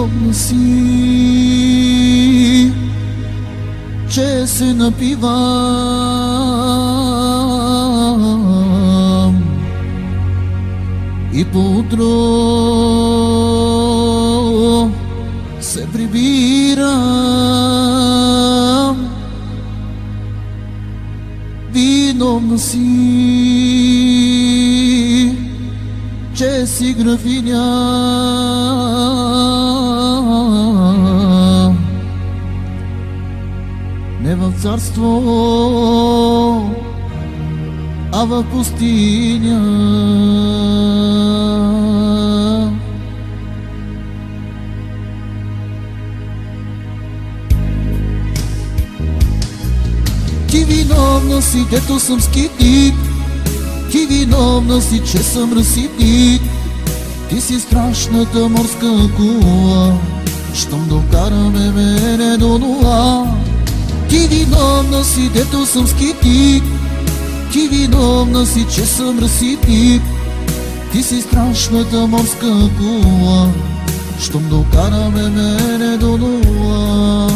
виновна си, че се напивам и поутро се прибирам. Виновна си, че си графиня, не в царство, а в пустиня. Ти виновна си, дето съм скитник. Ти виновна си, че съм разсипник. Ти си страшната морска акула, щом докараме мене до нула. Ти виновна си, дето съм скитник. Ти виновна си, че съм разсипник. Ти си страшната морска акула, щом докараме мене до нула.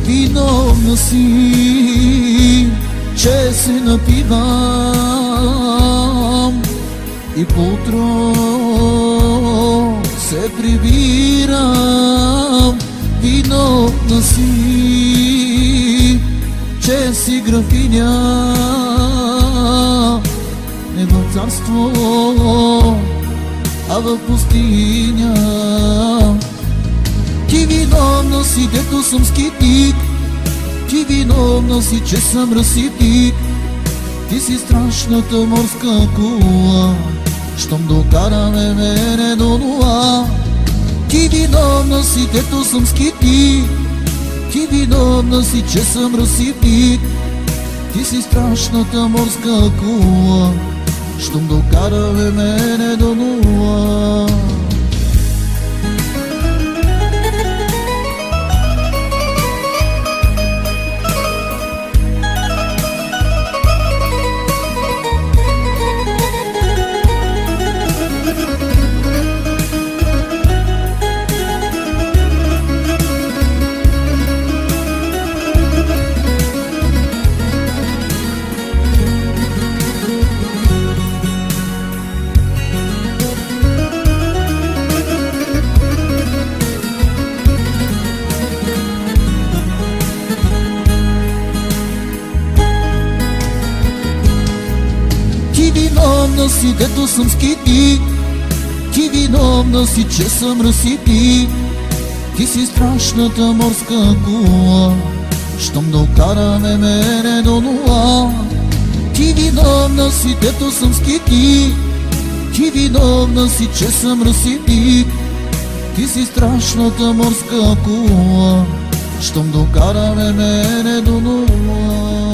Виновна си, че се напивам и поутро се прибирам. Виновна си, че си графиня, не в царство, а в пустиня. Ти виновна си, дето съм скитник. Ти виновна си, че съм разсипник. Ти си страшната морска акула, щом докараме мене до нула. Ти виновна си, дето съм скитник. Ти виновна си, че съм разсипник. Ти си страшната морска акула, щом докараме мене до нула. Ти виновна си, дето съм скитник. Ти виновна си, че съм разсипник. Ти си страшната морска акула, щом докараме мене до нула. Ти виновна си, дето съм скитник. Ти виновна си, че съм разсипник. Ти си страшната морска акула, щом докараме мене до нула.